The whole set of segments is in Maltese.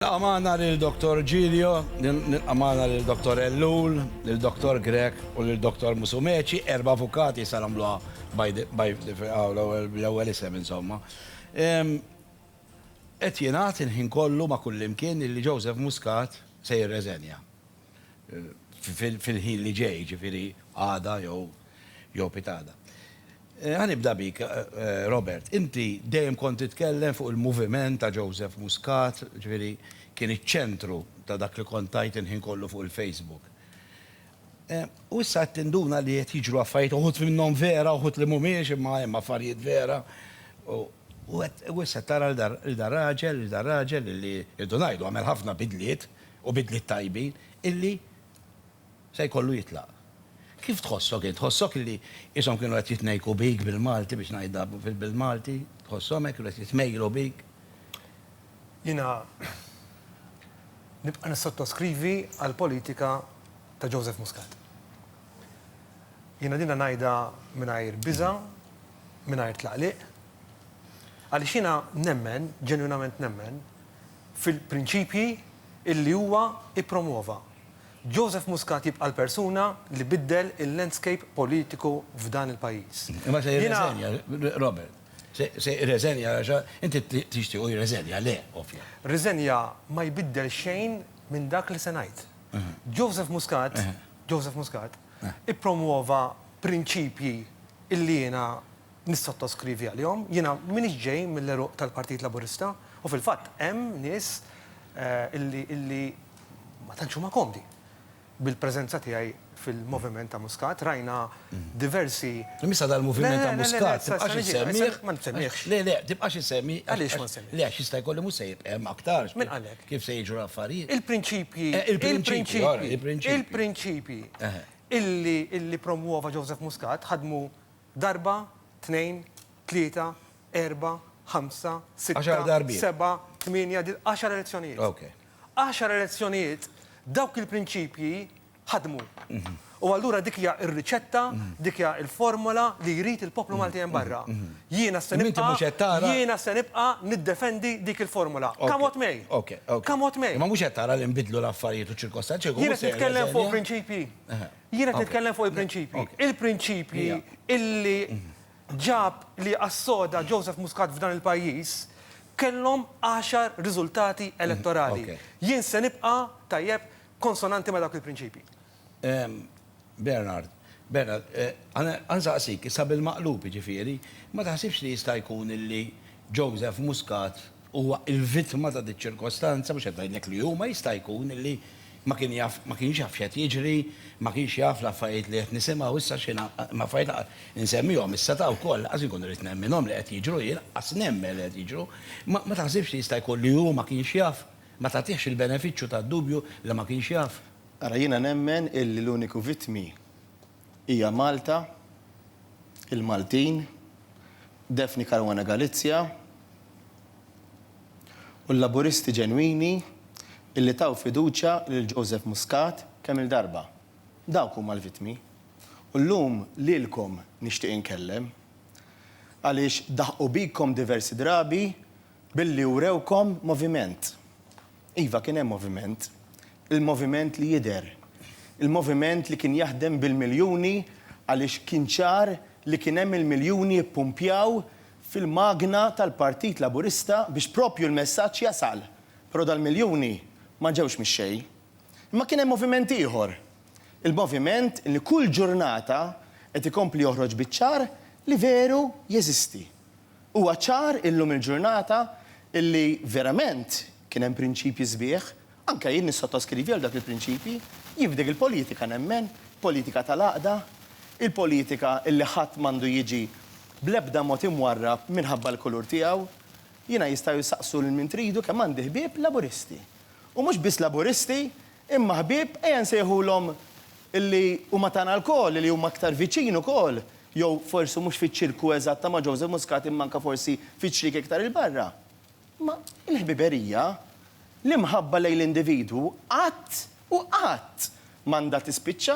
Amana lil-Dr. Giulio, amana lil-Dr. Ellul, lil-Dr. Grek u lil-Dr. Musumeċi, 4 avukati salamluha l-ewwel isem insomma. Qed jingħad il-ħin kollu ma' kull imkien li Joseph Muscat se jirreżenja. Fil-ħin li ġej, ġifieri għada jew pitada. Ħanibda bik, Robert, inti dejjem kont titkellem fuq il-moviment ta' Joseph Muscat, ġifieri kien iċ-ċentru ta' dak li kont tajt inħin kollu fuq il-Facebook. U issa qed tinduna li qed jiġru affarijiet uħud minnhom vera, uħud li mhumiex imma hemm affarijiet vera. U issa tara l-dar raġel li irdu ngħidu għamel ħafna bidliet u bidliet tajbin illi se jkollu jitlaq. Kif tħossok int? Tħossok li jisom kienu qed jitnejku bik bil-Malti biex ngħidha bil-Malti, tħossom hekk kienu qed jitmejlu bik? Jiena nibqa' nissottoskrivi għall-politika ta' Joseph Muscat. Jiena dinha ngħidha mingħajr biża', mingħajr tlaqliq, għaliex jiena nemmen, ġenwinament nemmen, fil-prinċipji illi huwa ippromuova. Joseph Muscat jibqa' l-persuna li biddel il-landscape politiku f'dan il-pajjiż. Imma se jirreżenja, Robert. Se jirreżenja, inti tixtiequ jirreżenja, le, ovvja. Riżenja ma jbiddel xejn minn dak li se ngħid. Joseph Muscat ippromuova prinċipji illi jiena nissottoskrivi għalihom, jiena m'iniex ġej mill-eruq tal-Partit Laburista u fil-fatt hemm nies illi ma tantx huma komdi bil-preżenza tiegħi fil-moviment ta' Muscat, rajna diversi. Misa dal-moviment ta' Muscat, tibqax issemmih. Ma nsemmihx. Le, tibqax issemmih. Għaliex ma nsemmih? Le, għax jista' jkollu mhux se jibqa' hemm aktar. Min qalek? Kif se jiġru affarijiet? Il-prinċipji illi promuova Joseph Muscat ħadmu darba, 2, 3, 4, 5, 6, 7, 8, 10 elezzjonijiet. 10 elezzjonijiet dawk il-prinċipji ħadmu. U allura dik hija r-riċetta, dik hija l-formola li jrid il-poplu Malti hemm barra. Jiena se nibqa' niddefendi dik il-formola. Come what may. Come what may. Ma mhux qed tara li nbidlu l-affarijiet u ċirkostanzi. Jiena nitkellem fuq prinċipji. Jiena nitkellem fuq il-prinċipji. Il-prinċipji illi ġab li assoda Joseph Muscat f'dan il-pajjiż kellhom 10 riżultati elettorali. Jien se nibqa' tajjeb konsonanti ma' dak il-prinċipji. Bernard, għanżaqsik, issa bil-maqlub ġifieri, ma taħsibx li jista' jkun illi Joseph Muscat huwa il-vittma ta' dik ċirkostanza biex qed ngħidlek li huma jista' jkun illi ma kienx jaf x'qed jiġri, ma kienx jaf l-affarijiet li qed nisimgħu issa x'inha ma affarijiet insemmihom issa ta' wkoll qas inkun irid nemminhom li qed jiġru jien qas nemmel li qed jiġru. Ma taħsibx li jista' jkun li hu ma kienx jaf, ma tagħtihx il-benefiċċju tad-dubju li ma kienx jaf. Ara jiena nemmen illi l-uniku vittmi hija Malta, il-Maltin, Defni Caruana Galizja u l-laburisti ġenwini illi taw fiduċja lil Joseph Muscat kemm il-darba. Dawk huma l-vittmi. U llum lilkom nixtieq inkellem għaliex daħqu bikom diversi drabi billi urewkom moviment. Iva kien hemm moviment. Il-moviment li jidher. Il-moviment li kien jaħdem bil-miljuni għaliex kien ċar li kien hemm il-miljuni jippumpjaw fil-magna tal-Partit Laburista biex propju l-messaġġ jasal. Però dal-miljuni ma ġewx mix-xejn. Imma kien hemm moviment ieħor. Il-moviment li kull ġurnata qed ikompli joħroġ biċ-ċar li veru jeżisti. Huwa ċar illum il-ġurnata illi verament kien hemm prinċipji sbieħ, anke jien nissottoskrivi għal dak il-prinċipji, jibdek il-politika nemmen, politika tal-għaqda, il-politika illi ħadd m'għandu jiġi bl-ebda mod imwarrab minħabba l-kulur tiegħu, jiena jistgħu jsaqsu lil min tridu kemm għandi ħbieb laburisti. U mhux biss laburisti, imma ħbieb ejja nsejħulhom illi huma tagħna lkoll, illi huma aktar viċin ukoll, jew forsi mhux fiċ-ċirku eżatta ma' Joseph Muscat imma anke forsi fiċ-ċrik iktar il-barra. Ma il-ħbiberija li mħabba lejn l-individwu qatt u qatt m'għandha tispiċċa,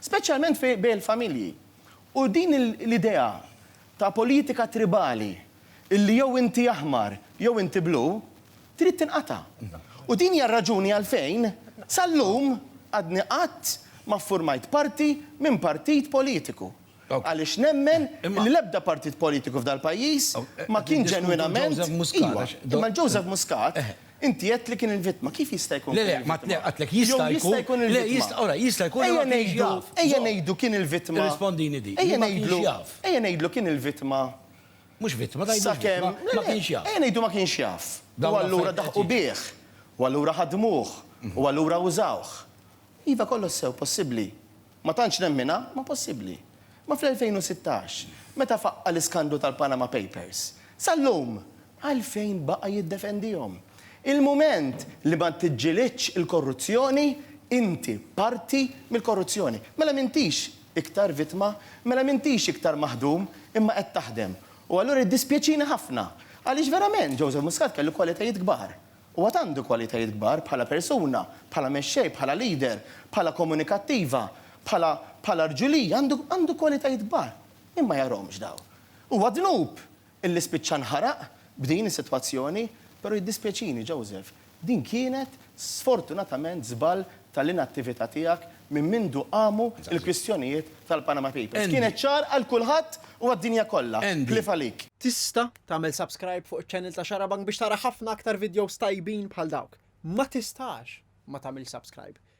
speċjalment bejn il-familji. U din l-idea ta' politika tribali illi jew inti aħmar jew inti blu trid tinqata'. U din hija raġuni għalfejn sal-lum għadni qatt ma ffurmajt parti minn partit politiku. Għaliex nemmen li l-ebda partit politiku f'dal pajjiż ma kien ġenwinament. Imma Joseph Muscat, inti qed li kien il-vittma, kif jista' jkun? Le, ma għatlek jista' jkun. Le, jista' jkun. Ejja ngħidu kien il-vittma. Rispondini di. Ejja ngħidlu kien il-vittma. Mhux vittma, sakemm ma kienx jaf. Ejja ngħidu ma kienx jaf. U allura daħqu bih, u allura ħadmuh, u allura użawh. Iva kollu sew possibbli. Ma tantx nemmina, ma possibbli. Ma fl-2016, meta faqqa l-iskandlu tal-Panama Papers, sal-lum, għalfejn baqa jiddefendihom. Il-moment li ma tiġġilitx il-korruzzjoni, inti parti mill-korruzzjoni. Mela mintix iktar vittma, mela mintix iktar maħdum, imma qed taħdem. U allura jiddispjaċini ħafna. Għaliex verament Joseph Muscat kellu kwalitajiet kbar. U għad għandu kwalitajiet kbar bħala persuna, bħala mexxej, bħala leader, bħala komunikattiva, bħala rġulija, għandu kwalitajiet kbar. Imma jaromx daw. U għadnub illi spiċċan ħaraq b'din is-sitwazzjoni, però jiddispjaċini Joseph. Din kienet sfortunatament żball tal-inattività tiegħek minn mindu qamu il-kwistjonijiet tal-Panama Papers. Kienet ċar għal kulħadd u għad-dinja kollha. Klif għalik. Tista' tagħmel subscribe fuq iċ-channel ta' Xarabang biex tara ħafna aktar videos tajbin bħal dawk. Ma tistax ma tagħmel subscribe.